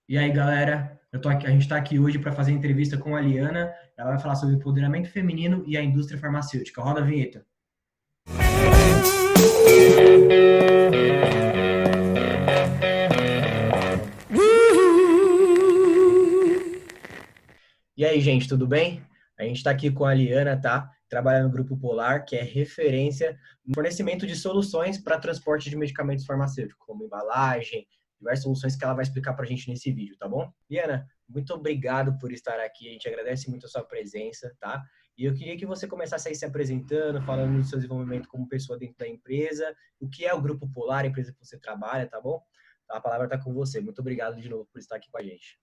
E aí, galera, a gente está aqui hoje para fazer entrevista com a Liana. Ela vai falar sobre empoderamento feminino e a indústria farmacêutica. Roda a vinheta. E aí, gente, tudo bem? A gente está aqui com a Liana, tá? Trabalha no Grupo Polar, que é referência no fornecimento de soluções para transporte de medicamentos farmacêuticos, como embalagem, diversas soluções que ela vai explicar para a gente nesse vídeo, tá bom? Liana, muito obrigado por estar aqui. A gente agradece muito a sua presença, tá? E eu queria que você começasse aí se apresentando, falando do seu desenvolvimento como pessoa dentro da empresa, o que é o Grupo Polar, a empresa que você trabalha, tá bom? A palavra está com você. Muito obrigado de novo por estar aqui com a gente.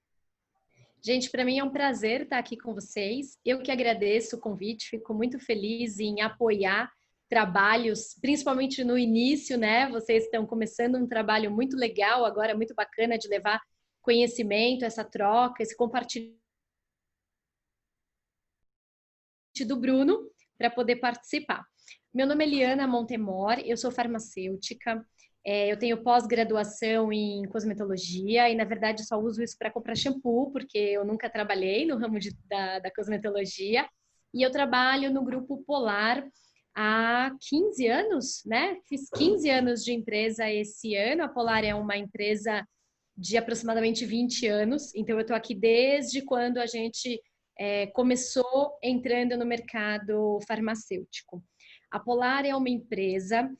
Gente, para mim é um prazer estar aqui com vocês. Eu que agradeço o convite, fico muito feliz em apoiar trabalhos, principalmente no início, né? Vocês estão começando um trabalho muito legal, agora muito bacana de levar conhecimento, essa troca, esse compartilhamento do Bruno para poder participar. Meu nome é Liana Montemor, eu sou farmacêutica, eu tenho pós-graduação em cosmetologia e, na verdade, só uso isso para comprar shampoo, porque eu nunca trabalhei no ramo da cosmetologia. E eu trabalho no Grupo Polar há 15 anos, né? Fiz 15 anos de empresa esse ano. A Polar é uma empresa de aproximadamente 20 anos, então eu estou aqui desde quando a gente começou entrando no mercado farmacêutico. A Polar é uma empresa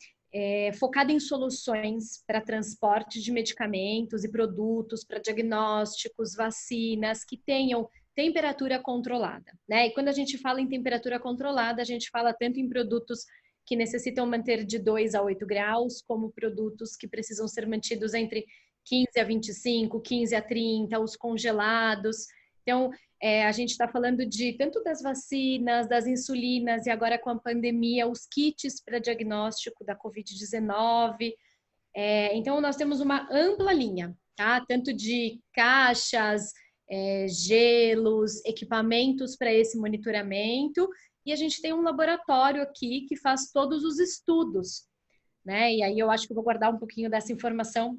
focada em soluções para transporte de medicamentos e produtos, para diagnósticos, vacinas que tenham temperatura controlada, né? E quando a gente fala em temperatura controlada, a gente fala tanto em produtos que necessitam manter de 2 a 8 graus, como produtos que precisam ser mantidos entre 15 a 25, 15 a 30, os congelados. Então, a gente está falando de tanto das vacinas, das insulinas e agora com a pandemia, os kits para diagnóstico da Covid-19. Então, nós temos uma ampla linha, tá? Tanto de caixas, gelos, equipamentos para esse monitoramento. E a gente tem um laboratório aqui que faz todos os estudos, né? E aí eu acho que eu vou guardar um pouquinho dessa informação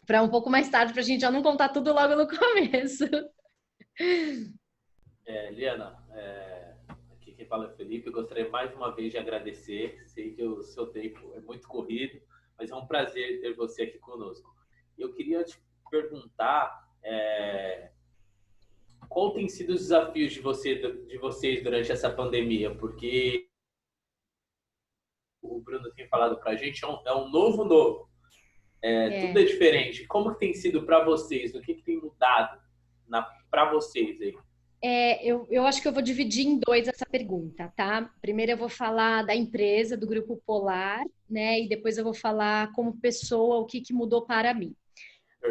para um pouco mais tarde, para a gente já não contar tudo logo no começo. Liana, aqui quem fala é o Felipe. Eu gostaria mais uma vez de agradecer. Sei que o seu tempo é muito corrido, mas é um prazer ter você aqui conosco. Eu queria te perguntar qual tem sido os desafios de vocês durante essa pandemia, porque o Bruno tem falado para a gente, é um novo. Tudo é diferente. Como que tem sido para vocês? O que tem mudado para vocês aí? Eu acho que eu vou dividir em dois essa pergunta, tá? Primeiro eu vou falar da empresa, do Grupo Polar, né? E depois eu vou falar como pessoa, o que mudou para mim.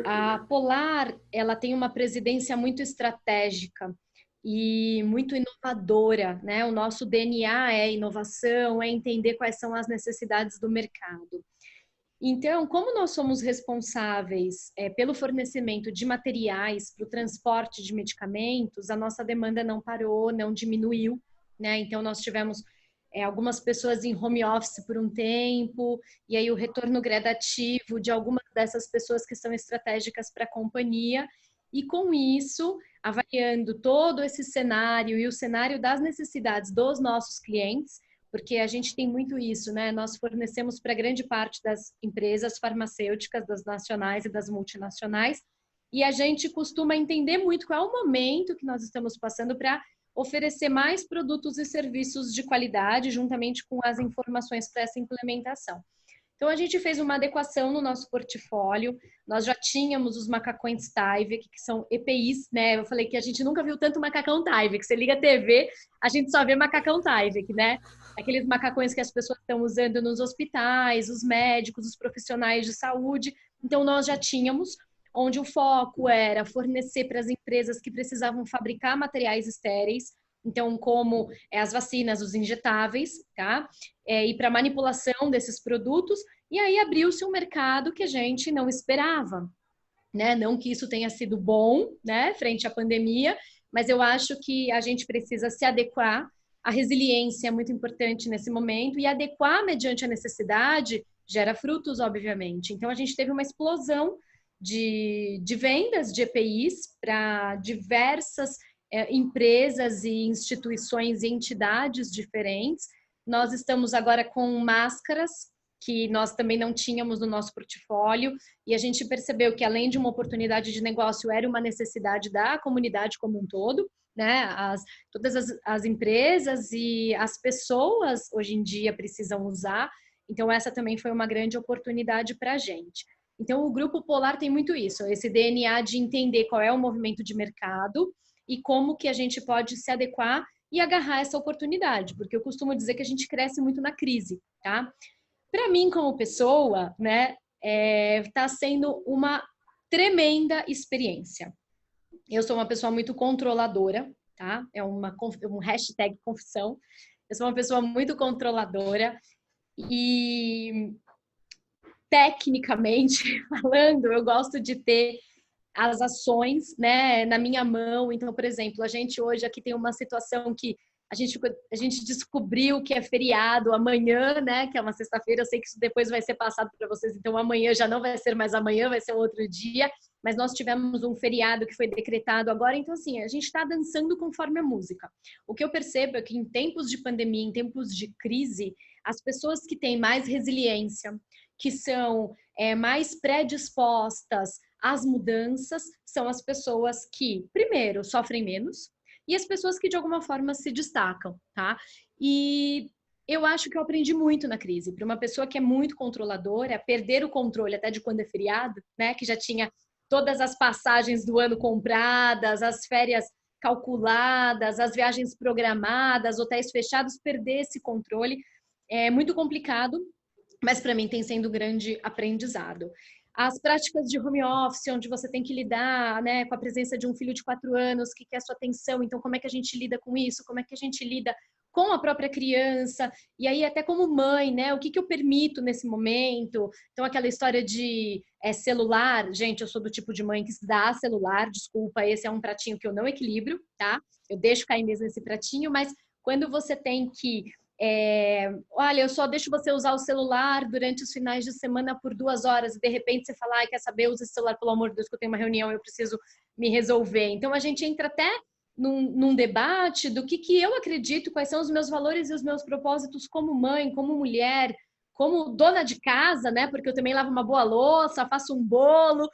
A Polar, ela tem uma presidência muito estratégica e muito inovadora, né? O nosso DNA é inovação, é entender quais são as necessidades do mercado. Então, como nós somos responsáveis pelo fornecimento de materiais para o transporte de medicamentos, a nossa demanda não parou, não diminuiu, né? Então, nós tivemos algumas pessoas em home office por um tempo, e aí o retorno gradativo de algumas dessas pessoas que são estratégicas para a companhia, e com isso, avaliando todo esse cenário e o cenário das necessidades dos nossos clientes, porque a gente tem muito isso, né? Nós fornecemos para grande parte das empresas farmacêuticas, das nacionais e das multinacionais, e a gente costuma entender muito qual é o momento que nós estamos passando para oferecer mais produtos e serviços de qualidade, juntamente com as informações para essa implementação. Então, a gente fez uma adequação no nosso portfólio. Nós já tínhamos os macacões Tyvek, que são EPIs, né? Eu falei que a gente nunca viu tanto macacão Tyvek. Você liga a TV, a gente só vê macacão Tyvek, né? Aqueles macacões que as pessoas estão usando nos hospitais, os médicos, os profissionais de saúde. Então, nós já tínhamos, onde o foco era fornecer para as empresas que precisavam fabricar materiais estéreis, então, como as vacinas, os injetáveis, tá? E para manipulação desses produtos. E aí abriu-se um mercado que a gente não esperava, né? Não que isso tenha sido bom, né? Frente à pandemia, mas eu acho que a gente precisa se adequar. A resiliência é muito importante nesse momento e adequar mediante a necessidade gera frutos, obviamente. Então, a gente teve uma explosão de vendas de EPIs para diversas empresas e instituições e entidades diferentes. Nós estamos agora com máscaras, que nós também não tínhamos no nosso portfólio, e a gente percebeu que, além de uma oportunidade de negócio, era uma necessidade da comunidade como um todo, né? Todas as empresas e as pessoas, hoje em dia, precisam usar, então essa também foi uma grande oportunidade para a gente. Então, o Grupo Polar tem muito isso, esse DNA de entender qual é o movimento de mercado e como que a gente pode se adequar e agarrar essa oportunidade, porque eu costumo dizer que a gente cresce muito na crise, tá? Para mim, como pessoa, né, tá sendo uma tremenda experiência. Eu sou uma pessoa muito controladora, tá? Um hashtag confissão. Eu sou uma pessoa muito controladora e, tecnicamente falando, eu gosto de ter as ações, né, na minha mão. Então, por exemplo, a gente hoje aqui tem uma situação que a gente descobriu que é feriado amanhã, né, que é uma sexta-feira. Eu sei que isso depois vai ser passado para vocês, então amanhã já não vai ser mais amanhã, vai ser outro dia. Mas nós tivemos um feriado que foi decretado agora, então assim, a gente está dançando conforme a música. O que eu percebo é que em tempos de pandemia, em tempos de crise, as pessoas que têm mais resiliência, que são mais predispostas às mudanças, são as pessoas que, primeiro, sofrem menos, e as pessoas que de alguma forma se destacam, tá? E eu acho que eu aprendi muito na crise. Para uma pessoa que é muito controladora, perder o controle até de quando é feriado, né? Que já tinha todas as passagens do ano compradas, as férias calculadas, as viagens programadas, hotéis fechados, perder esse controle é muito complicado, mas para mim tem sendo um grande aprendizado. As práticas de home office, onde você tem que lidar, né, com a presença de um filho de 4 anos que quer sua atenção, então como é que a gente lida com isso? Como é que a gente lida com a própria criança? E aí até como mãe, né, o que eu permito nesse momento? Então aquela história de celular, gente, eu sou do tipo de mãe que dá celular, desculpa, esse é um pratinho que eu não equilibro, tá? Eu deixo cair mesmo esse pratinho, mas quando você tem que olha, eu só deixo você usar o celular durante os finais de semana por 2 horas e de repente você fala, quer saber, usa esse celular, pelo amor de Deus, que eu tenho uma reunião, eu preciso me resolver. Então a gente entra até num debate do que eu acredito, quais são os meus valores e os meus propósitos como mãe, como mulher, como dona de casa, né? Porque eu também lavo uma boa louça, faço um bolo,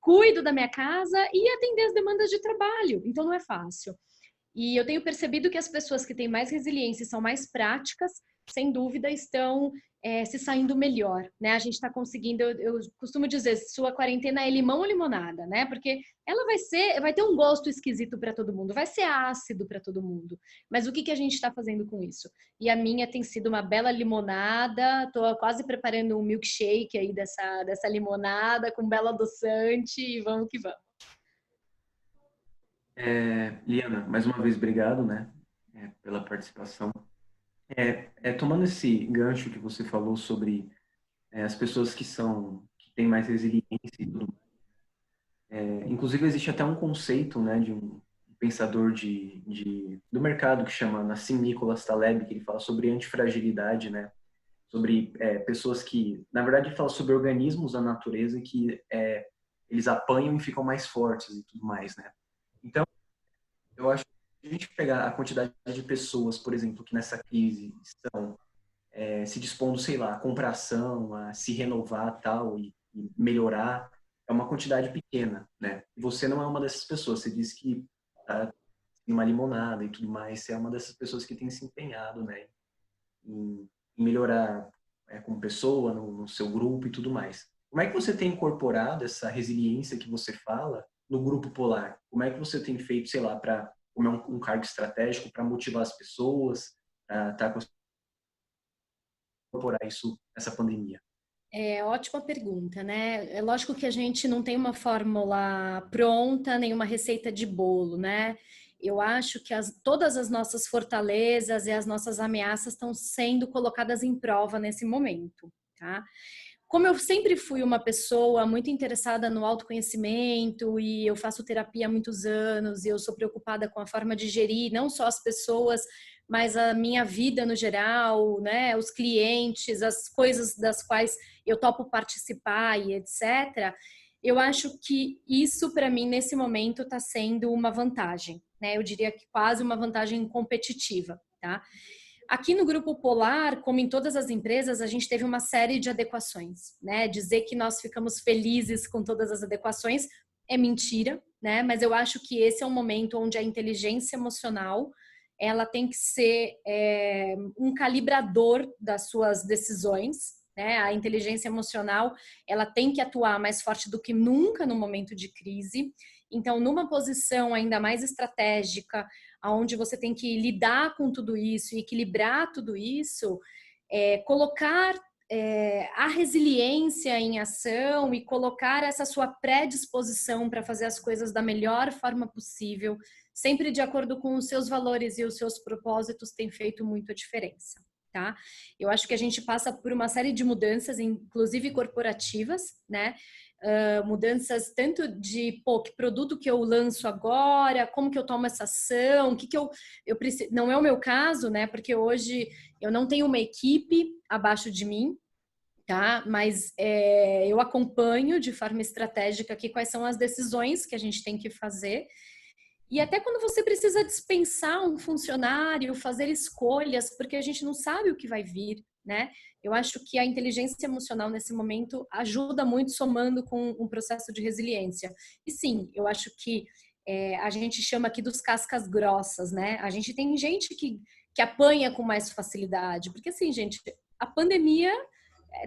cuido da minha casa e atender as demandas de trabalho. Então não é fácil. E eu tenho percebido que as pessoas que têm mais resiliência e são mais práticas, sem dúvida, estão se saindo melhor, né? A gente está conseguindo, eu costumo dizer, sua quarentena é limão ou limonada, né? Porque ela vai ter um gosto esquisito para todo mundo, vai ser ácido para todo mundo. Mas o que a gente está fazendo com isso? E a minha tem sido uma bela limonada, estou quase preparando um milkshake aí dessa limonada com belo adoçante e vamos que vamos. Liana, mais uma vez, obrigado, né, pela participação. Tomando esse gancho que você falou sobre as pessoas que têm mais resiliência e tudo mais, inclusive existe até um conceito, né, de um pensador do mercado que chama Nassim Nicholas Taleb, que ele fala sobre antifragilidade, né, sobre pessoas que, na verdade, ele fala sobre organismos da natureza que eles apanham e ficam mais fortes e tudo mais, né. Então, eu acho que se a gente pegar a quantidade de pessoas, por exemplo, que nessa crise estão se dispondo, sei lá, a comprar ação, a se renovar tal e melhorar, é uma quantidade pequena, né? E você não é uma dessas pessoas. Você disse que tá em uma limonada e tudo mais. Você é uma dessas pessoas que tem se empenhado, né, em melhorar como pessoa, no seu grupo e tudo mais. Como é que você tem incorporado essa resiliência que você fala no Grupo Polar? Como é que você tem feito, sei lá, para como é um cargo estratégico, para motivar as pessoas, para incorporar isso nessa pandemia? Ótima pergunta, né? É lógico que a gente não tem uma fórmula pronta, nenhuma receita de bolo, né? Eu acho que todas as nossas fortalezas e as nossas ameaças estão sendo colocadas em prova nesse momento, tá? Como eu sempre fui uma pessoa muito interessada no autoconhecimento e eu faço terapia há muitos anos e eu sou preocupada com a forma de gerir não só as pessoas, mas a minha vida no geral, né, os clientes, as coisas das quais eu topo participar e etc. eu acho que isso, para mim, nesse momento, está sendo uma vantagem, né? Eu diria que quase uma vantagem competitiva, tá? Aqui no Grupo Polar, como em todas as empresas, a gente teve uma série de adequações, né? Dizer que nós ficamos felizes com todas as adequações é mentira, né? Mas eu acho que esse é um momento onde a inteligência emocional ela tem que ser um calibrador das suas decisões, né? A inteligência emocional ela tem que atuar mais forte do que nunca no momento de crise. Então, numa posição ainda mais estratégica, onde você tem que lidar com tudo isso e equilibrar tudo isso, colocar a resiliência em ação e colocar essa sua predisposição para fazer as coisas da melhor forma possível, sempre de acordo com os seus valores e os seus propósitos, tem feito muita diferença, tá? Eu acho que a gente passa por uma série de mudanças, inclusive corporativas, né? Mudanças tanto de, que produto que eu lanço agora, como que eu tomo essa ação, o que que eu preciso. Não é o meu caso, né? Porque hoje eu não tenho uma equipe abaixo de mim, tá? Mas eu acompanho de forma estratégica aqui quais são as decisões que a gente tem que fazer. E até quando você precisa dispensar um funcionário, fazer escolhas, porque a gente não sabe o que vai vir, né? Eu acho que a inteligência emocional nesse momento ajuda muito somando com um processo de resiliência. E sim, eu acho que a gente chama aqui dos cascas grossas, né? A gente tem gente que apanha com mais facilidade, porque assim, gente, a pandemia,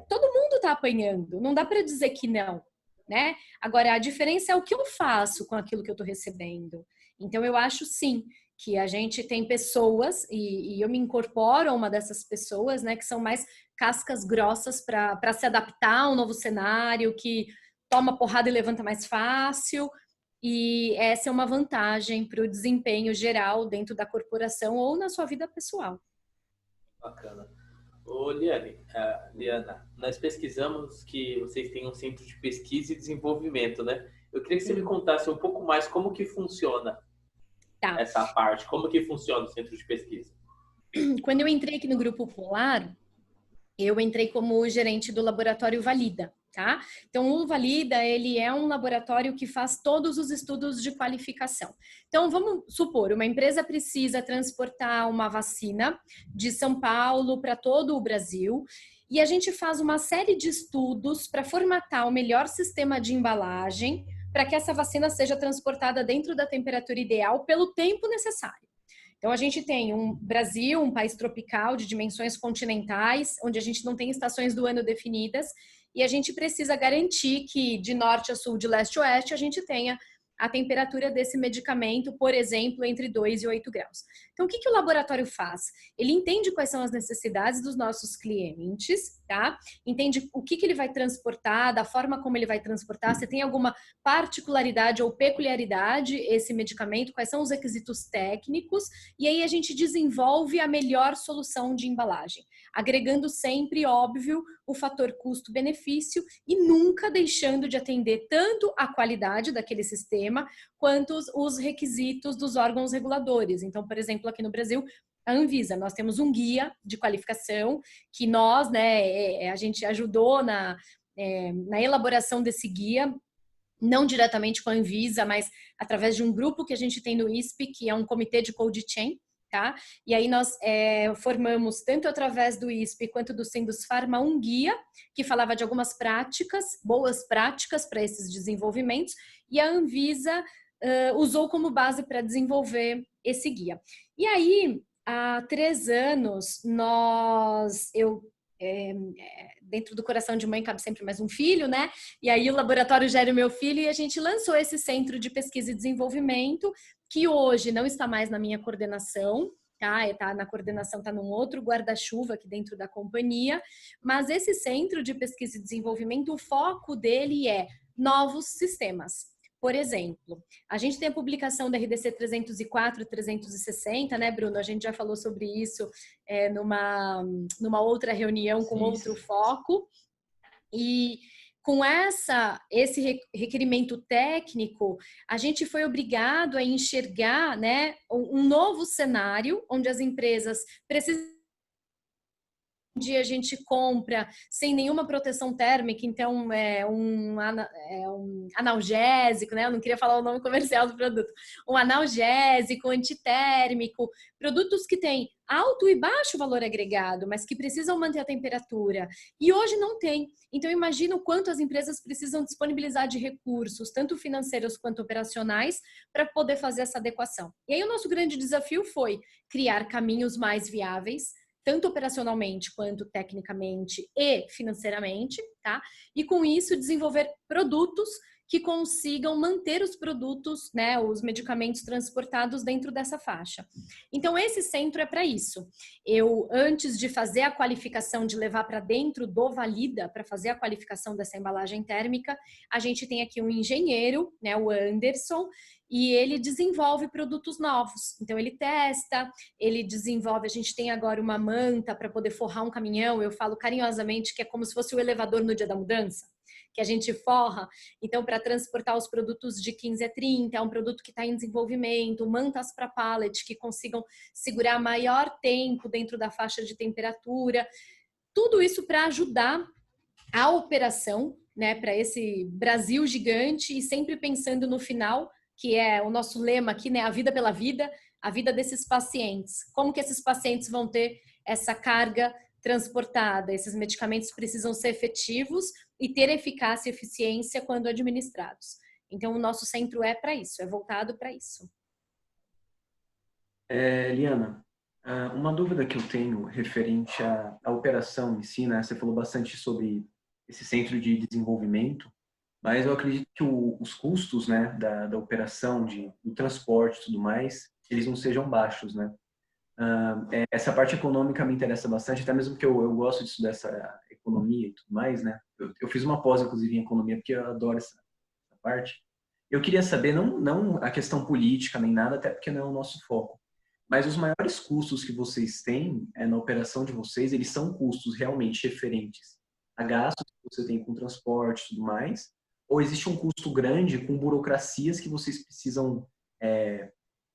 todo mundo está apanhando, não dá para dizer que não, né? Agora, a diferença é o que eu faço com aquilo que eu estou recebendo. Então, eu acho sim que a gente tem pessoas, e eu me incorporo a uma dessas pessoas, né, que são mais cascas grossas para se adaptar a um novo cenário, que toma porrada e levanta mais fácil, e essa é uma vantagem para o desempenho geral dentro da corporação ou na sua vida pessoal. Bacana. Ô, Liana, nós pesquisamos que vocês têm um centro de pesquisa e desenvolvimento, né? Eu queria que você me contasse um pouco mais como que funciona essa parte, como que funciona o centro de pesquisa. Quando eu entrei aqui no Grupo Polar, eu entrei como gerente do laboratório Valida, tá? Então, o Valida, ele é um laboratório que faz todos os estudos de qualificação. Então, vamos supor, uma empresa precisa transportar uma vacina de São Paulo para todo o Brasil e a gente faz uma série de estudos para formatar o melhor sistema de embalagem para que essa vacina seja transportada dentro da temperatura ideal pelo tempo necessário. Então, a gente tem um Brasil, um país tropical de dimensões continentais, onde a gente não tem estações do ano definidas, e a gente precisa garantir que de norte a sul, de leste a oeste, a gente tenha a temperatura desse medicamento, por exemplo, entre 2 e 8 graus. Então, o que o laboratório faz? Ele entende quais são as necessidades dos nossos clientes, tá? Entende o que ele vai transportar, da forma como ele vai transportar, se tem alguma particularidade ou peculiaridade esse medicamento, quais são os requisitos técnicos, e aí a gente desenvolve a melhor solução de embalagem, agregando sempre, óbvio, o fator custo-benefício e nunca deixando de atender tanto a qualidade daquele sistema quanto os requisitos dos órgãos reguladores. Então, por exemplo, aqui no Brasil, a Anvisa, nós temos um guia de qualificação que nós, né, a gente ajudou na elaboração desse guia, não diretamente com a Anvisa, mas através de um grupo que a gente tem no ISP, que é um comitê de cold chain, tá? E aí nós formamos, tanto através do ISP quanto do Sindusfarma, um guia que falava de algumas práticas, boas práticas para esses desenvolvimentos, e a Anvisa usou como base para desenvolver esse guia. E aí, há 3 anos, dentro do coração de mãe cabe sempre mais um filho, né? E aí o laboratório gera o meu filho e a gente lançou esse centro de pesquisa e desenvolvimento, que hoje não está mais na minha coordenação, tá? Na coordenação, está num outro guarda-chuva aqui dentro da companhia, mas esse centro de pesquisa e desenvolvimento, o foco dele é novos sistemas. Por exemplo, a gente tem a publicação da RDC 304 e 360, né, Bruno? A gente já falou sobre isso numa outra reunião com outro foco. E com esse requerimento técnico, a gente foi obrigado a enxergar, né, um novo cenário onde as empresas precisam dia a gente compra sem nenhuma proteção térmica, então é um analgésico, né? Eu não queria falar o nome comercial do produto. Um analgésico, antitérmico, produtos que têm alto e baixo valor agregado, mas que precisam manter a temperatura. E hoje não tem. Então imagina o quanto as empresas precisam disponibilizar de recursos, tanto financeiros quanto operacionais, para poder fazer essa adequação. E aí o nosso grande desafio foi criar caminhos mais viáveis, tanto operacionalmente quanto tecnicamente e financeiramente, tá? E com isso desenvolver produtos que consigam manter os produtos, né, os medicamentos transportados dentro dessa faixa. Então esse centro é para isso. Eu, antes de fazer a qualificação, de levar para dentro do Valida, para fazer a qualificação dessa embalagem térmica, a gente tem aqui um engenheiro, né, o Anderson, e ele desenvolve produtos novos. Então ele testa, ele desenvolve, a gente tem agora uma manta para poder forrar um caminhão, eu falo carinhosamente que é como se fosse o elevador no dia da mudança, que a gente forra. Então, para transportar os produtos de 15 a 30, é um produto que está em desenvolvimento, mantas para pallet que consigam segurar maior tempo dentro da faixa de temperatura. Tudo isso para ajudar a operação, né, para esse Brasil gigante, e sempre pensando no final, que é o nosso lema aqui, né, a vida pela vida, a vida desses pacientes. Como que esses pacientes vão ter essa carga transportada? Esses medicamentos precisam ser efetivos e ter eficácia e eficiência quando administrados. Então, o nosso centro é para isso, é voltado para isso. Liana, uma dúvida que eu tenho referente à operação em si, né? Você falou bastante sobre esse centro de desenvolvimento, mas eu acredito que os custos, né, da operação, do transporte e tudo mais, eles não sejam baixos, né? Essa parte econômica me interessa bastante, até mesmo porque eu gosto de estudar essa economia e tudo mais, né? Eu fiz uma pós, inclusive, em economia, porque eu adoro essa parte. Eu queria saber, não a questão política nem nada, até porque não é o nosso foco, mas os maiores custos que vocês têm na operação de vocês, eles são custos realmente referentes a gastos que você tem com transporte e tudo mais, ou existe um custo grande com burocracias que vocês precisam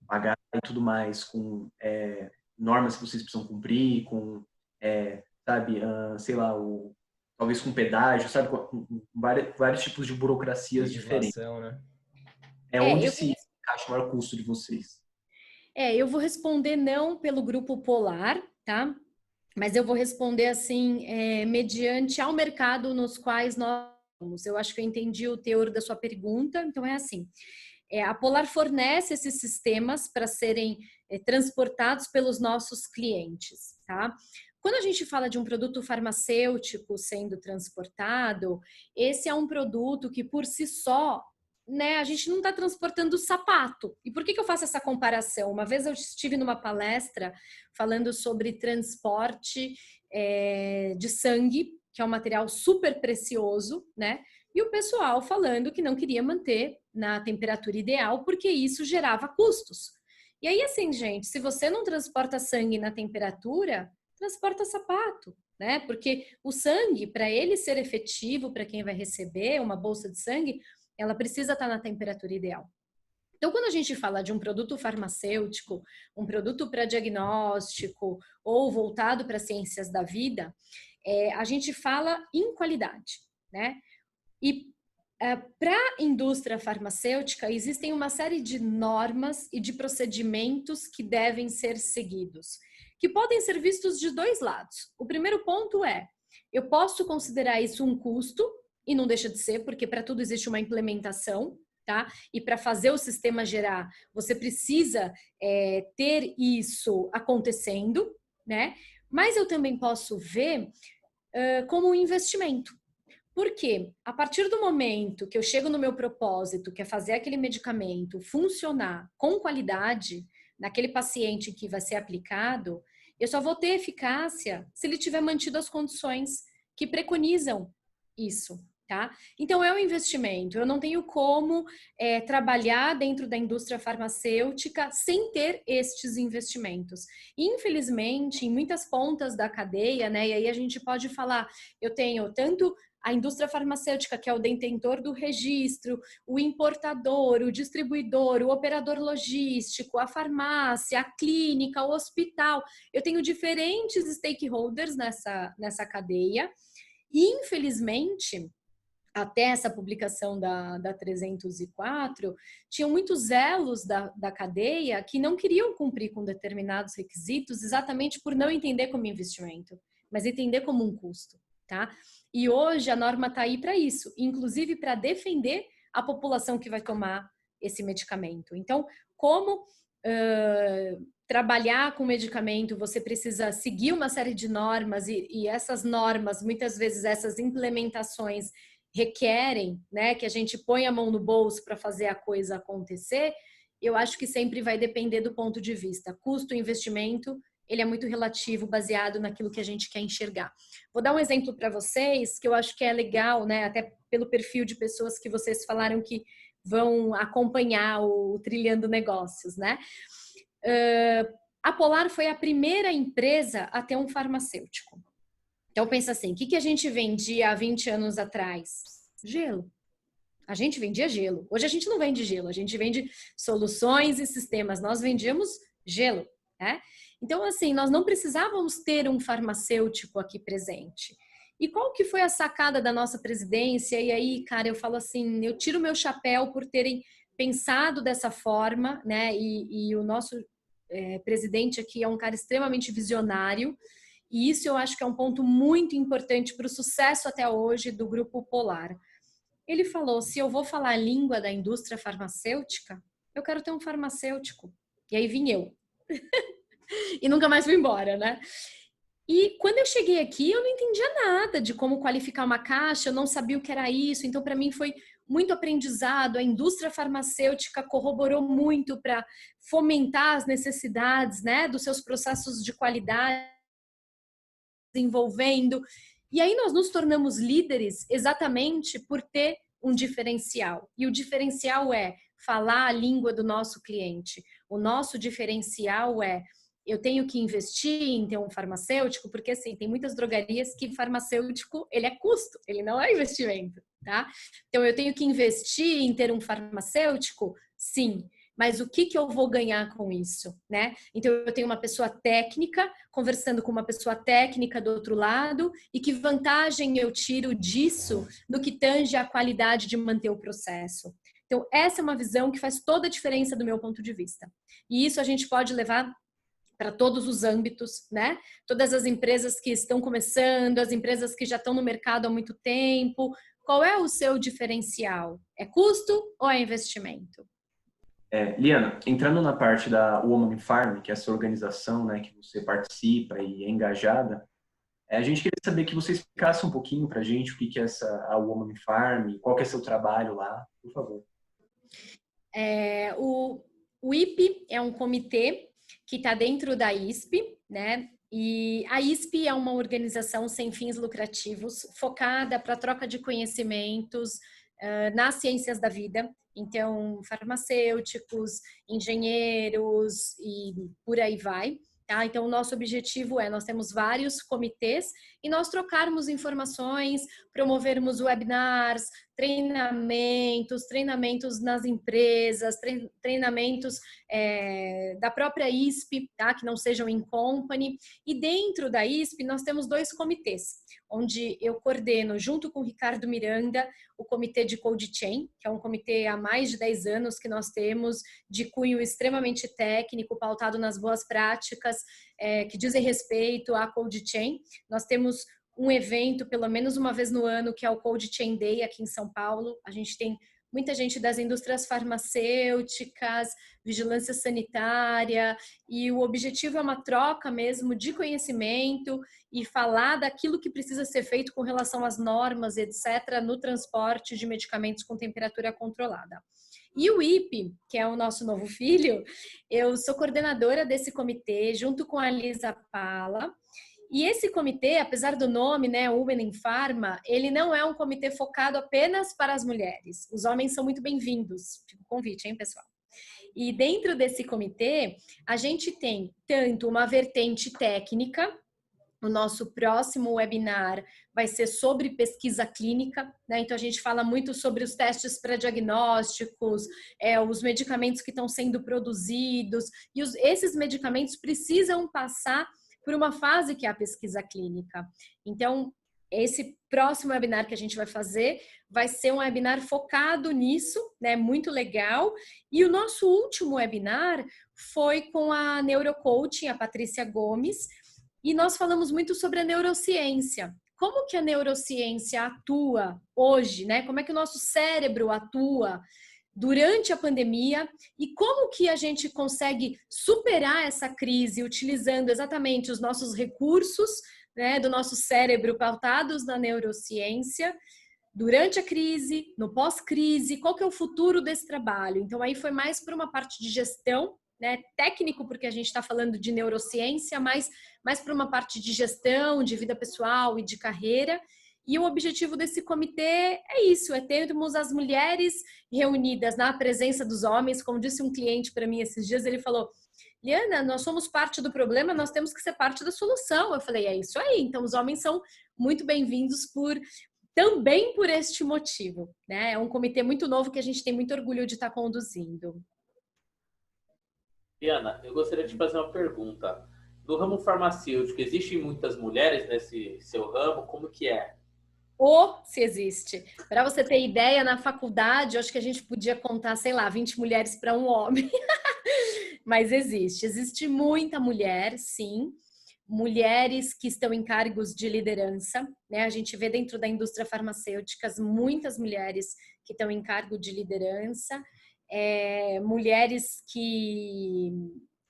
pagar e tudo mais, com normas que vocês precisam cumprir, com, sabe, sei lá, talvez com pedágio, sabe, com vários tipos de burocracias diferentes. Né? Onde se encaixa o maior custo de vocês? Eu vou responder não pelo Grupo Polar, tá? Mas eu vou responder assim, mediante ao mercado nos quais nós estamos. Eu acho que eu entendi o teor da sua pergunta, então é assim. A Polar fornece esses sistemas para serem transportados pelos nossos clientes, tá? Quando a gente fala de um produto farmacêutico sendo transportado, esse é um produto que por si só, né, a gente não está transportando sapato. E por que eu faço essa comparação? Uma vez eu estive numa palestra falando sobre transporte de sangue, que é um material super precioso, né? E o pessoal falando que não queria manter na temperatura ideal porque isso gerava custos. E aí, assim, gente, se você não transporta sangue na temperatura, transporta sapato, né? Porque o sangue, para ele ser efetivo, para quem vai receber uma bolsa de sangue, ela precisa estar na temperatura ideal. Então, quando a gente fala de um produto farmacêutico, um produto para diagnóstico ou voltado para ciências da vida, a gente fala em qualidade, né? E para a indústria farmacêutica, existem uma série de normas e de procedimentos que devem ser seguidos, que podem ser vistos de dois lados. O primeiro ponto eu posso considerar isso um custo, e não deixa de ser, porque para tudo existe uma implementação, tá? E para fazer o sistema gerar, você precisa ter isso acontecendo, né? Mas eu também posso ver como um investimento. Porque a partir do momento que eu chego no meu propósito, que é fazer aquele medicamento funcionar com qualidade naquele paciente que vai ser aplicado, eu só vou ter eficácia se ele tiver mantido as condições que preconizam isso, Tá? Então, é um investimento. Eu não tenho como trabalhar dentro da indústria farmacêutica sem ter estes investimentos. Infelizmente, em muitas pontas da cadeia, né? E aí a gente pode falar, eu tenho tanto a indústria farmacêutica, que é o detentor do registro, o importador, o distribuidor, o operador logístico, a farmácia, a clínica, o hospital. Eu tenho diferentes stakeholders nessa cadeia. E, infelizmente, até essa publicação da 304, tinham muitos elos da cadeia que não queriam cumprir com determinados requisitos exatamente por não entender como investimento, mas entender como um custo, tá? E hoje a norma está aí para isso, inclusive para defender a população que vai tomar esse medicamento. Então, como trabalhar com medicamento, você precisa seguir uma série de normas e essas normas, muitas vezes essas implementações requerem, né, que a gente põe a mão no bolso para fazer a coisa acontecer. Eu acho que sempre vai depender do ponto de vista. Custo, investimento, ele é muito relativo, baseado naquilo que a gente quer enxergar. Vou dar um exemplo para vocês, que eu acho que é legal, né, até pelo perfil de pessoas que vocês falaram que vão acompanhar o Trilhando Negócios, né? A Polar foi a primeira empresa a ter um farmacêutico. Então, pensa assim, o que a gente vendia há 20 anos atrás? Gelo. A gente vendia gelo. Hoje a gente não vende gelo, a gente vende soluções e sistemas. Nós vendíamos gelo, né? Então, assim, nós não precisávamos ter um farmacêutico aqui presente. E qual que foi a sacada da nossa presidência? E aí, cara, eu falo assim, eu tiro meu chapéu por terem pensado dessa forma, né? E o nosso presidente aqui é um cara extremamente visionário. E isso eu acho que é um ponto muito importante para o sucesso até hoje do Grupo Polar. Ele falou, se eu vou falar a língua da indústria farmacêutica, eu quero ter um farmacêutico. E aí vim eu. E nunca mais fui embora, né? E quando eu cheguei aqui, eu não entendia nada de como qualificar uma caixa, eu não sabia o que era isso. Então, para mim, foi muito aprendizado. A indústria farmacêutica corroborou muito para fomentar as necessidades, né, dos seus processos de qualidade, desenvolvendo. E aí nós nos tornamos líderes exatamente por ter um diferencial. E o diferencial é falar a língua do nosso cliente. O nosso diferencial é eu tenho que investir em ter um farmacêutico, porque assim, tem muitas drogarias que farmacêutico, ele é custo, ele não é investimento, tá? Então eu tenho que investir em ter um farmacêutico? Sim. Mas o que eu vou ganhar com isso, né? Então, eu tenho uma pessoa técnica conversando com uma pessoa técnica do outro lado e que vantagem eu tiro disso no que tange a qualidade de manter o processo. Então, essa é uma visão que faz toda a diferença do meu ponto de vista. E isso a gente pode levar para todos os âmbitos, né? Todas as empresas que estão começando, as empresas que já estão no mercado há muito tempo. Qual é o seu diferencial? É custo ou é investimento? Liana, entrando na parte da Woman Farm, que é essa organização, né, que você participa e é engajada, a gente queria saber que você explicasse um pouquinho para a gente o que é a Woman Farm, qual que é seu trabalho lá, por favor. O IP é um comitê que está dentro da ISP, né? E a ISP é uma organização sem fins lucrativos, focada para a troca de conhecimentos nas ciências da vida. Então, farmacêuticos, engenheiros e por aí vai. Tá? Então, o nosso objetivo nós temos vários comitês e nós trocarmos informações, promovermos webinars, treinamentos nas empresas, treinamentos da própria ISP, tá? Que não sejam in company. E dentro da ISP, nós temos 2 comitês, onde eu coordeno, junto com o Ricardo Miranda, o comitê de Cold Chain, que é um comitê há mais de 10 anos que nós temos, de cunho extremamente técnico, pautado nas boas práticas, que dizem respeito à Cold Chain. Nós temos um evento, pelo menos uma vez no ano, que é o Cold Chain Day aqui em São Paulo. A gente tem muita gente das indústrias farmacêuticas, vigilância sanitária, e o objetivo é uma troca mesmo de conhecimento e falar daquilo que precisa ser feito com relação às normas, etc., no transporte de medicamentos com temperatura controlada. E o IP, que é o nosso novo filho, eu sou coordenadora desse comitê, junto com a Lisa Pala, E esse comitê, apesar do nome, né, Women in Pharma, ele não é um comitê focado apenas para as mulheres. Os homens são muito bem-vindos. Fica o convite, hein, pessoal? E dentro desse comitê, a gente tem tanto uma vertente técnica. O nosso próximo webinar vai ser sobre pesquisa clínica, né? Então a gente fala muito sobre os testes pré-diagnósticos, os medicamentos que estão sendo produzidos, e esses medicamentos precisam passar por uma fase que é a pesquisa clínica. Então, esse próximo webinar que a gente vai fazer vai ser um webinar focado nisso, né? Muito legal. E o nosso último webinar foi com a neurocoaching, a Patrícia Gomes, e nós falamos muito sobre a neurociência. Como que a neurociência atua hoje, né? Como é que o nosso cérebro atua durante a pandemia e como que a gente consegue superar essa crise utilizando exatamente os nossos recursos, né, do nosso cérebro pautados na neurociência durante a crise, no pós-crise, qual que é o futuro desse trabalho? Então aí foi mais para uma parte de gestão, né, técnico, porque a gente está falando de neurociência, mas mais para uma parte de gestão, de vida pessoal e de carreira. E o objetivo desse comitê é isso, é termos as mulheres reunidas na presença dos homens. Como disse um cliente para mim esses dias, ele falou: Liana, nós somos parte do problema, nós temos que ser parte da solução. Eu falei, é isso aí. Então os homens são muito bem-vindos também por este motivo, né? É um comitê muito novo que a gente tem muito orgulho de estar conduzindo. Liana, eu gostaria de fazer uma pergunta. No ramo farmacêutico, existem muitas mulheres nesse seu ramo? Como que é? Se existe. Para você ter ideia, na faculdade, eu acho que a gente podia contar, sei lá, 20 mulheres para um homem. Mas existe. Existe muita mulher, sim. Mulheres que estão em cargos de liderança, né? A gente vê dentro da indústria farmacêutica muitas mulheres que estão em cargo de liderança. Mulheres que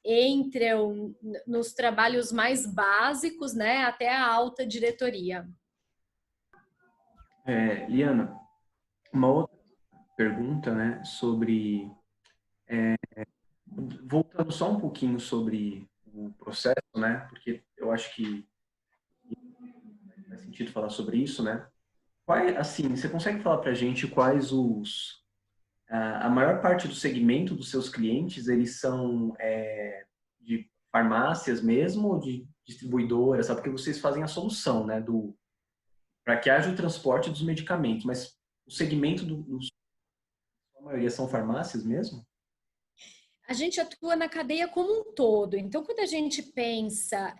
entram nos trabalhos mais básicos, né, até a alta diretoria. Liana, uma outra pergunta, né, sobre voltando só um pouquinho sobre o processo, né, porque eu acho que faz sentido falar sobre isso, né? Assim, você consegue falar para a gente quais a maior parte do segmento dos seus clientes, eles são de farmácias mesmo ou de distribuidoras, sabe? Porque vocês fazem a solução, né, para que haja o transporte dos medicamentos, mas o segmento a maioria são farmácias mesmo? A gente atua na cadeia como um todo. Então, quando a gente pensa,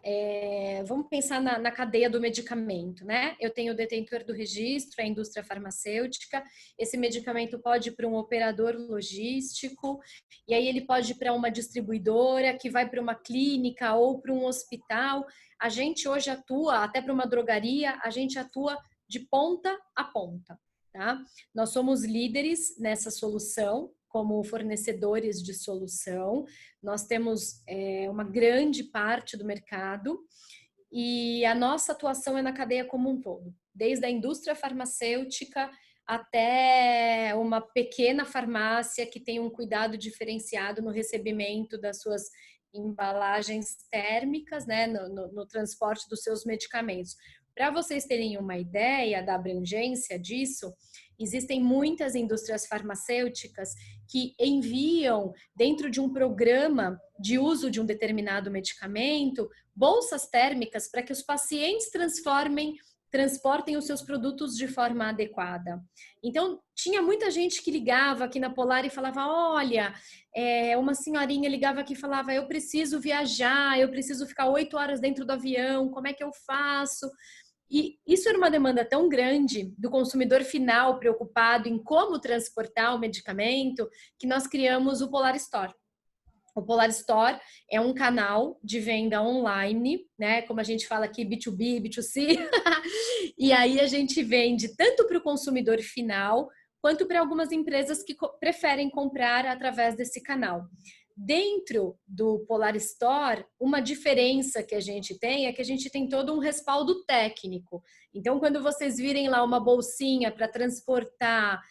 vamos pensar na cadeia do medicamento, né? Eu tenho o detentor do registro, a indústria farmacêutica. Esse medicamento pode ir para um operador logístico, e aí ele pode ir para uma distribuidora, que vai para uma clínica ou para um hospital. A gente hoje atua, até para uma drogaria, a gente atua de ponta a ponta, tá? Nós somos líderes nessa solução, como fornecedores de solução. Nós temos uma grande parte do mercado e a nossa atuação é na cadeia como um todo, desde a indústria farmacêutica até uma pequena farmácia que tem um cuidado diferenciado no recebimento das suas embalagens térmicas, né, no transporte dos seus medicamentos. Para vocês terem uma ideia da abrangência disso, existem muitas indústrias farmacêuticas que enviam, dentro de um programa de uso de um determinado medicamento, bolsas térmicas para que os pacientes transportem os seus produtos de forma adequada. Então, tinha muita gente que ligava aqui na Polar e falava, olha, uma senhorinha ligava aqui e falava, eu preciso viajar, eu preciso ficar 8 horas dentro do avião, como é que eu faço? E isso era uma demanda tão grande do consumidor final preocupado em como transportar o medicamento, que nós criamos o Polar Store. O Polar Store é um canal de venda online, né? Como a gente fala aqui, B2B, B2C. E aí a gente vende tanto para o consumidor final, quanto para algumas empresas que preferem comprar através desse canal. Dentro do Polar Store, uma diferença que a gente tem é que a gente tem todo um respaldo técnico. Então, quando vocês virem lá uma bolsinha para transportar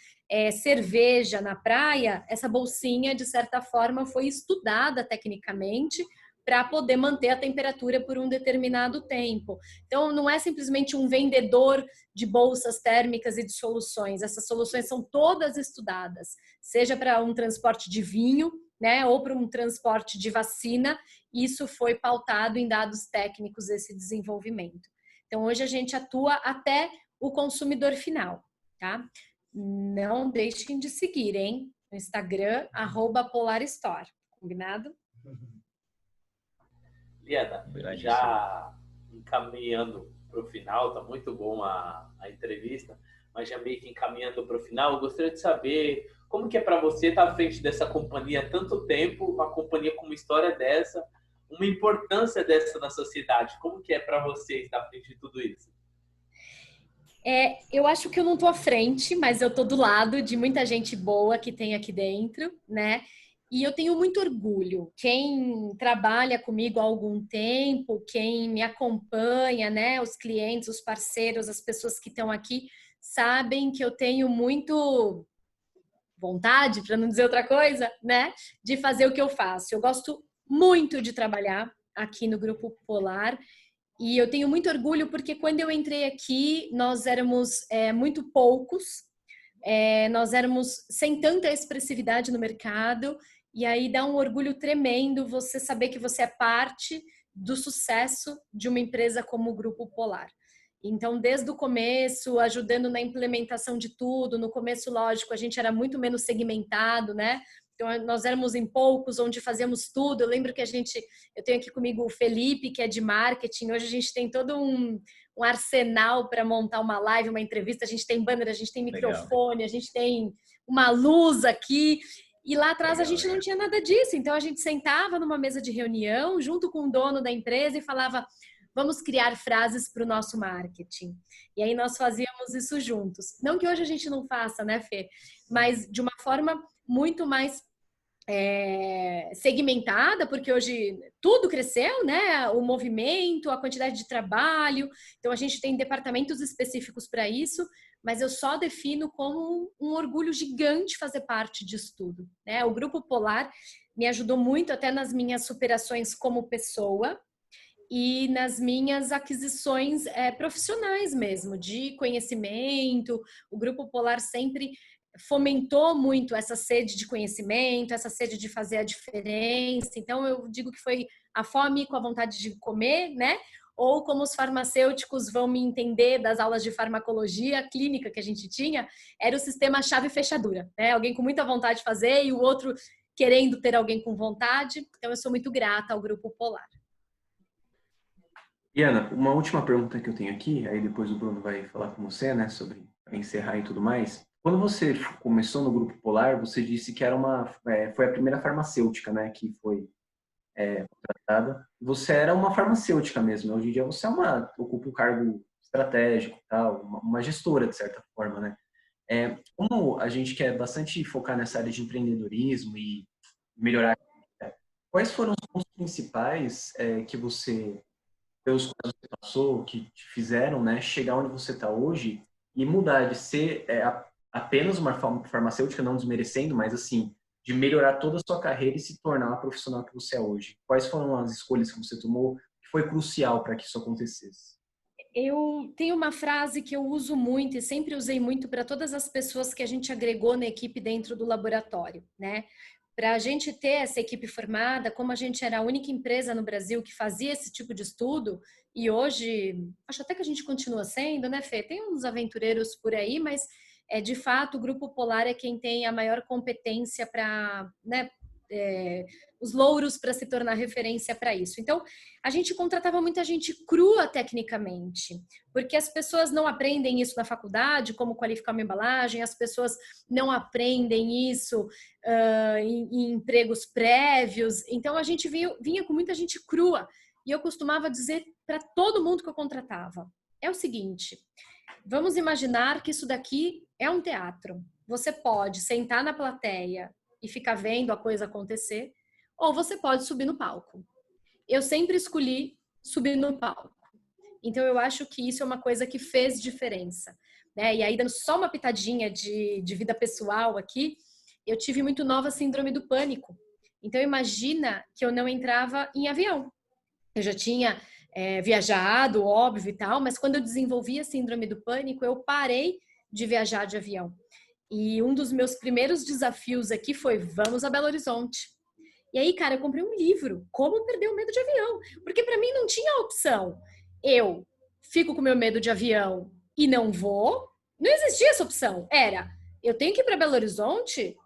cerveja na praia, essa bolsinha, de certa forma, foi estudada tecnicamente para poder manter a temperatura por um determinado tempo. Então, não é simplesmente um vendedor de bolsas térmicas e de soluções. Essas soluções são todas estudadas, seja para um transporte de vinho, né, ou para um transporte de vacina. Isso foi pautado em dados técnicos, esse desenvolvimento. Então, hoje a gente atua até o consumidor final, tá? Não deixem de seguir, hein? No Instagram, @PolarStore. Combinado? Liana, já encaminhando para o final, tá muito bom a entrevista, mas já meio que encaminhando para o final, eu gostaria de saber como que é para você estar à frente dessa companhia há tanto tempo, uma companhia com uma história dessa, uma importância dessa na sociedade. Como que é para você estar à frente de tudo isso? Eu acho que eu não estou à frente, mas eu estou do lado de muita gente boa que tem aqui dentro, né? E eu tenho muito orgulho. Quem trabalha comigo há algum tempo, quem me acompanha, né? Os clientes, os parceiros, as pessoas que estão aqui, sabem que eu tenho muito vontade, para não dizer outra coisa, né? De fazer o que eu faço. Eu gosto muito de trabalhar aqui no Grupo Polar. E eu tenho muito orgulho porque quando eu entrei aqui, nós éramos muito poucos, nós éramos sem tanta expressividade no mercado, e aí dá um orgulho tremendo você saber que você é parte do sucesso de uma empresa como o Grupo Polar. Então, desde o começo, ajudando na implementação de tudo, no começo, lógico, a gente era muito menos segmentado, né? Então, nós éramos em poucos, onde fazíamos tudo. Eu lembro que eu tenho aqui comigo o Felipe, que é de marketing. Hoje a gente tem todo um arsenal para montar uma live, uma entrevista. A gente tem banner, a gente tem microfone, legal. A gente tem uma luz aqui. E lá atrás legal, a gente não tinha nada disso. Então, a gente sentava numa mesa de reunião, junto com o dono da empresa e falava: vamos criar frases para o nosso marketing. E aí nós fazíamos isso juntos. Não que hoje a gente não faça, né, Fê? Mas de uma forma muito mais segmentada, porque hoje tudo cresceu, né? O movimento, a quantidade de trabalho. Então, a gente tem departamentos específicos para isso, mas eu só defino como um orgulho gigante fazer parte disso tudo, né? O Grupo Polar me ajudou muito até nas minhas superações como pessoa e nas minhas aquisições profissionais mesmo, de conhecimento. O Grupo Polar sempre fomentou muito essa sede de conhecimento, essa sede de fazer a diferença. Então, eu digo que foi a fome com a vontade de comer, né? Ou como os farmacêuticos vão me entender das aulas de farmacologia clínica que a gente tinha, era o sistema chave-fechadura, né? Alguém com muita vontade de fazer e o outro querendo ter alguém com vontade. Então, eu sou muito grata ao Grupo Polar. Liana, uma última pergunta que eu tenho aqui, aí depois o Bruno vai falar com você, né, sobre encerrar e tudo mais. Quando você começou no Grupo Polar, você disse que era foi a primeira farmacêutica, né, que foi contratada. Você era uma farmacêutica mesmo. Hoje em dia você ocupa um cargo estratégico, tal, uma gestora de certa forma, né? Como a gente quer bastante focar nessa área de empreendedorismo e melhorar, quais foram os pontos principais pelos quais você passou, que te fizeram, né, chegar onde você está hoje e mudar de ser apenas uma farmacêutica, não desmerecendo, mas assim, de melhorar toda a sua carreira e se tornar a profissional que você é hoje? Quais foram as escolhas que você tomou que foi crucial para que isso acontecesse? Eu tenho uma frase que eu uso muito e sempre usei muito para todas as pessoas que a gente agregou na equipe dentro do laboratório, né? Para a gente ter essa equipe formada, como a gente era a única empresa no Brasil que fazia esse tipo de estudo, e hoje, acho até que a gente continua sendo, né, Fê? Tem uns aventureiros por aí, mas de fato o Grupo Polar é quem tem a maior competência para, né, os louros para se tornar referência para isso. Então, a gente contratava muita gente crua tecnicamente, porque as pessoas não aprendem isso na faculdade, como qualificar uma embalagem, as pessoas não aprendem isso em empregos prévios. Então, a gente vinha com muita gente crua. E eu costumava dizer para todo mundo que eu contratava, é o seguinte, vamos imaginar que isso daqui é um teatro. Você pode sentar na plateia e ficar vendo a coisa acontecer, ou você pode subir no palco. Eu sempre escolhi subir no palco. Então, eu acho que isso é uma coisa que fez diferença, né? E aí, dando só uma pitadinha de vida pessoal aqui, eu tive muito nova síndrome do pânico. Então, imagina que eu não entrava em avião. Eu já tinha viajado, óbvio e tal, mas quando eu desenvolvi a síndrome do pânico, eu parei de viajar de avião. E um dos meus primeiros desafios aqui foi: vamos a Belo Horizonte. E aí, cara, eu comprei um livro, Como Perder o Medo de Avião. Porque para mim não tinha opção. Eu fico com meu medo de avião e não vou. Não existia essa opção. Era, eu tenho que ir para Belo Horizonte,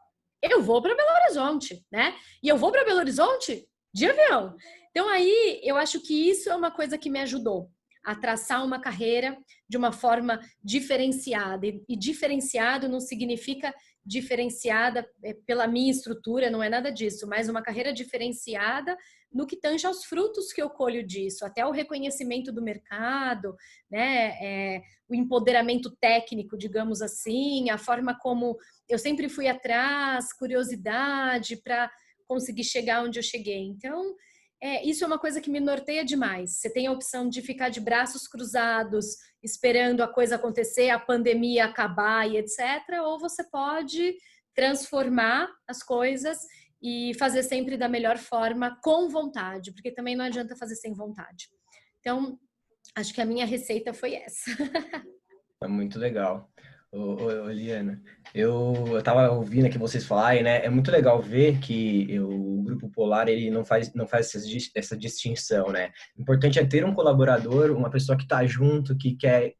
eu vou para Belo Horizonte, né? E eu vou para Belo Horizonte de avião. Então aí, eu acho que isso é uma coisa que me ajudou a traçar uma carreira de uma forma diferenciada. E diferenciado não significa diferenciada pela minha estrutura, não é nada disso, mas uma carreira diferenciada no que tange aos frutos que eu colho disso, até o reconhecimento do mercado, né? O empoderamento técnico, digamos assim, a forma como eu sempre fui atrás, curiosidade para conseguir chegar onde eu cheguei. Então, isso é uma coisa que me norteia demais. Você tem a opção de ficar de braços cruzados, esperando a coisa acontecer, a pandemia acabar e etc. Ou você pode transformar as coisas e fazer sempre da melhor forma, com vontade, porque também não adianta fazer sem vontade. Então, acho que a minha receita foi essa. É muito legal. Ô, Liana, eu tava ouvindo aqui vocês falarem, né? É muito legal ver que o Grupo Polar, ele não faz essa distinção, né? O importante é ter um colaborador, uma pessoa que está junto, que quer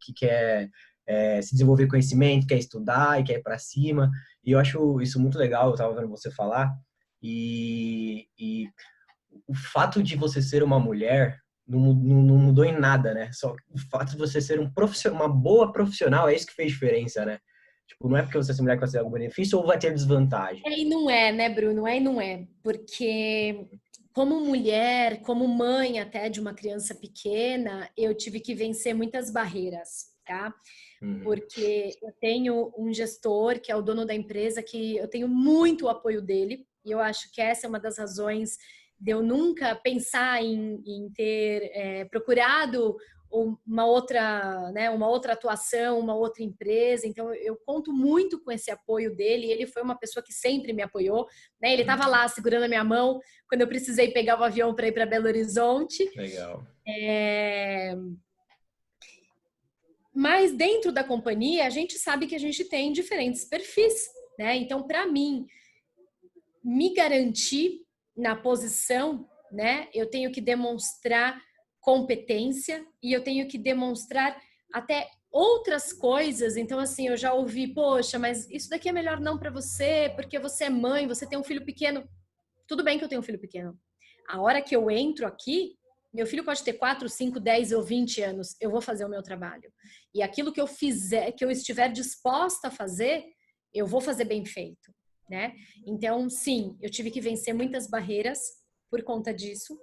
se desenvolver conhecimento, quer estudar e quer ir para cima. E eu acho isso muito legal, eu tava vendo você falar. E o fato de você ser uma mulher não mudou em nada, né? Só o fato de você ser uma boa profissional é isso que fez diferença, né? Tipo, não é porque você é mulher que vai ter algum benefício ou vai ter desvantagem. E não é, né, Bruno? E não é. Porque como mulher, como mãe até de uma criança pequena, eu tive que vencer muitas barreiras, tá? Porque eu tenho um gestor que é o dono da empresa, que eu tenho muito apoio dele, e eu acho que essa é uma das razões de eu nunca pensar em ter procurado uma outra, né, uma outra atuação, uma outra empresa. Então eu conto muito com esse apoio dele. Ele foi uma pessoa que sempre me apoiou, né? Ele estava lá segurando a minha mão quando eu precisei pegar o avião para ir para Belo Horizonte. Legal. Mas dentro da companhia, a gente sabe que a gente tem diferentes perfis, né? Então, para mim, me garantir na posição, né? Eu tenho que demonstrar competência e eu tenho que demonstrar até outras coisas. Então, assim, eu já ouvi, poxa, mas isso daqui é melhor não para você, porque você é mãe, você tem um filho pequeno. Tudo bem que eu tenho um filho pequeno. A hora que eu entro aqui, meu filho pode ter 4, 5, 10 ou 20 anos, eu vou fazer o meu trabalho. E aquilo que eu fizer, que eu estiver disposta a fazer, eu vou fazer bem feito, né? Então, sim, eu tive que vencer muitas barreiras por conta disso.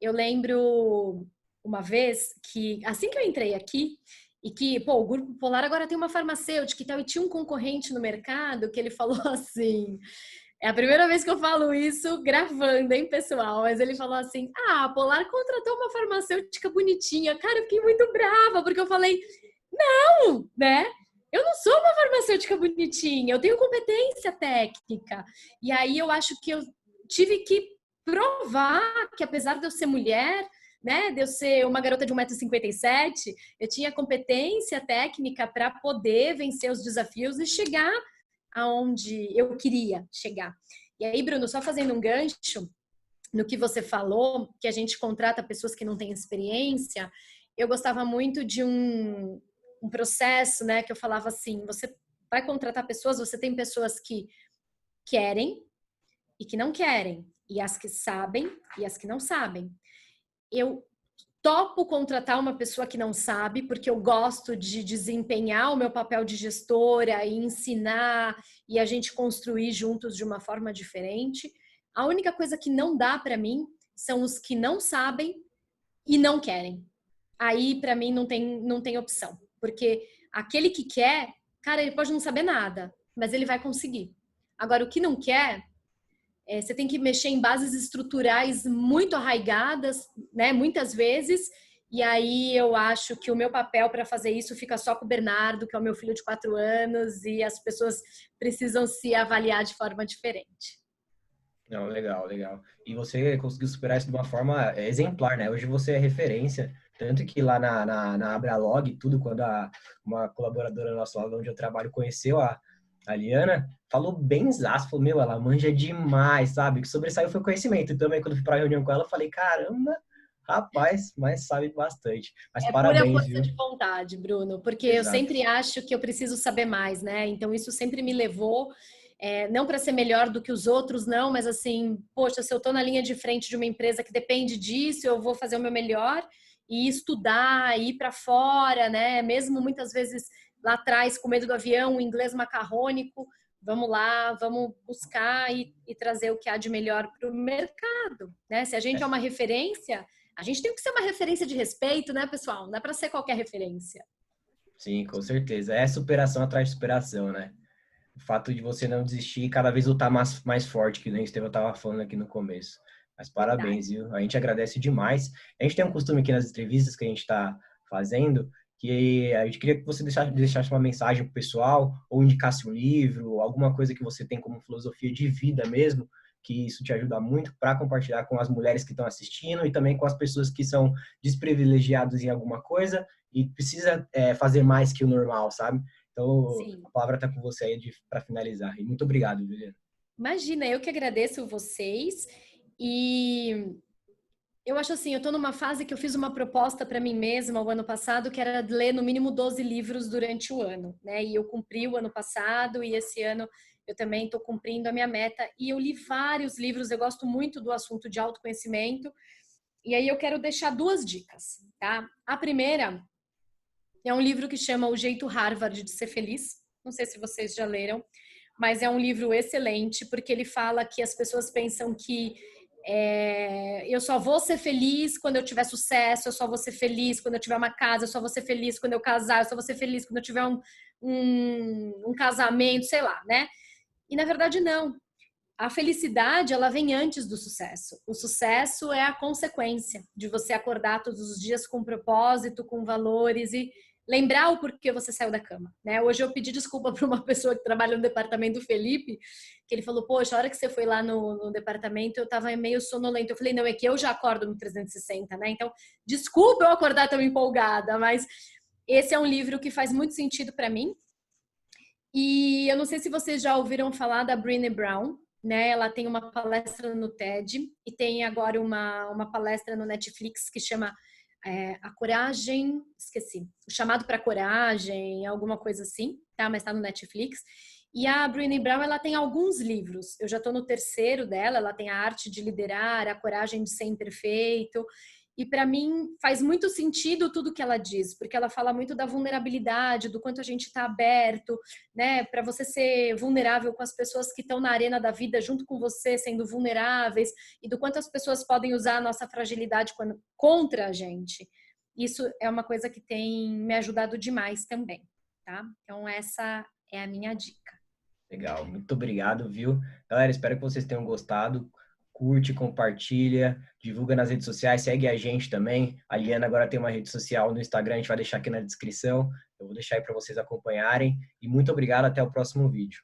Eu lembro uma vez que, assim que eu entrei aqui, e que, pô, o Grupo Polar agora tem uma farmacêutica e tal, e tinha um concorrente no mercado que ele falou assim... É a primeira vez que eu falo isso gravando, hein, pessoal? Mas ele falou assim: a Polar contratou uma farmacêutica bonitinha. Cara, eu fiquei muito brava, porque eu falei: não, né? Eu não sou uma farmacêutica bonitinha, eu tenho competência técnica. E aí eu acho que eu tive que provar que, apesar de eu ser mulher, né, de eu ser uma garota de 1,57 m, eu tinha competência técnica para poder vencer os desafios e chegar aonde eu queria chegar. E aí, Bruno, só fazendo um gancho no que você falou, que a gente contrata pessoas que não têm experiência, eu gostava muito de um processo, né, que eu falava assim, você vai contratar pessoas, você tem pessoas que querem e que não querem, e as que sabem e as que não sabem. Eu topo contratar uma pessoa que não sabe, porque eu gosto de desempenhar o meu papel de gestora e ensinar e a gente construir juntos de uma forma diferente. A única coisa que não dá para mim são os que não sabem e não querem. Aí, para mim, não tem opção. Porque aquele que quer, cara, ele pode não saber nada, mas ele vai conseguir. Agora, o que não quer... você tem que mexer em bases estruturais muito arraigadas, né? Muitas vezes. E aí eu acho que o meu papel para fazer isso fica só com o Bernardo, que é o meu filho de 4 anos, e as pessoas precisam se avaliar de forma diferente. Não, legal, legal. E você conseguiu superar isso de uma forma exemplar, né? Hoje você é referência, tanto que lá na Abralog, tudo, quando uma colaboradora nossa lá onde eu trabalho conheceu a Liana, falou benzaço, falou, meu, ela manja demais, sabe? O que sobressaiu foi o conhecimento. E também, quando fui pra reunião com ela, eu falei, caramba, rapaz, mas sabe bastante. Mas É pura parabéns, força viu? de vontade, Bruno, porque eu Exato. sempre acho que eu preciso saber mais, né? Então isso sempre me levou, não para ser melhor do que os outros, não, mas assim, poxa, se eu estou na linha de frente de uma empresa que depende disso, eu vou fazer o meu melhor e estudar, ir para fora, né? Mesmo muitas vezes lá atrás com medo do avião, o inglês macarrônico, vamos lá, vamos buscar e trazer o que há de melhor para o mercado, né? Se a gente é uma referência, a gente tem que ser uma referência de respeito, né, pessoal? Não é para ser qualquer referência. Sim, com certeza. É superação atrás de superação, né? O fato de você não desistir e cada vez lutar mais forte, que nem o Estevão estava falando aqui no começo. Mas Verdade. parabéns, viu? A gente agradece demais. A gente tem um costume aqui nas entrevistas que a gente está fazendo, que a gente queria que você deixasse uma mensagem para o pessoal, ou indicasse um livro, alguma coisa que você tem como filosofia de vida mesmo, que isso te ajuda muito para compartilhar com as mulheres que estão assistindo e também com as pessoas que são desprivilegiadas em alguma coisa e precisa fazer mais que o normal, sabe? Então, Sim. a palavra está com você aí para finalizar. E muito obrigado, Juliana. Imagina, eu que agradeço vocês e eu acho assim, eu tô numa fase que eu fiz uma proposta para mim mesma o ano passado, que era ler no mínimo 12 livros durante o ano, né? E eu cumpri o ano passado e esse ano eu também estou cumprindo a minha meta. E eu li vários livros, eu gosto muito do assunto de autoconhecimento. E aí eu quero deixar duas dicas, tá? A primeira é um livro que chama O Jeito Harvard de Ser Feliz. Não sei se vocês já leram, mas é um livro excelente, porque ele fala que as pessoas pensam que eu só vou ser feliz quando eu tiver sucesso, eu só vou ser feliz quando eu tiver uma casa, eu só vou ser feliz quando eu casar, eu só vou ser feliz quando eu tiver um casamento, sei lá, né? E na verdade não. A felicidade, ela vem antes do sucesso. O sucesso é a consequência de você acordar todos os dias com propósito, com valores e lembrar o porquê você saiu da cama, né? Hoje eu pedi desculpa para uma pessoa que trabalha no departamento do Felipe, que ele falou, poxa, a hora que você foi lá no departamento, eu tava meio sonolento. Eu falei, não, é que eu já acordo no 360, né? Então, desculpa eu acordar tão empolgada, mas esse é um livro que faz muito sentido para mim. E eu não sei se vocês já ouviram falar da Brené Brown, né? Ela tem uma palestra no TED e tem agora uma palestra no Netflix que chama A Coragem, esqueci, o Chamado para Coragem, alguma coisa assim, tá? Mas tá no Netflix. E a Brené Brown, ela tem alguns livros. Eu já estou no terceiro dela. Ela tem A Arte de Liderar, A Coragem de Ser Imperfeito. E para mim faz muito sentido tudo que ela diz, porque ela fala muito da vulnerabilidade, do quanto a gente está aberto, né, para você ser vulnerável com as pessoas que estão na arena da vida junto com você, sendo vulneráveis, e do quanto as pessoas podem usar a nossa fragilidade contra a gente. Isso é uma coisa que tem me ajudado demais também, tá? Então essa é a minha dica. Legal, muito obrigado, viu? Galera, espero que vocês tenham gostado. Curte, compartilha, divulga nas redes sociais, segue a gente também. A Liana agora tem uma rede social no Instagram, a gente vai deixar aqui na descrição. Eu vou deixar aí para vocês acompanharem. E muito obrigado, até o próximo vídeo.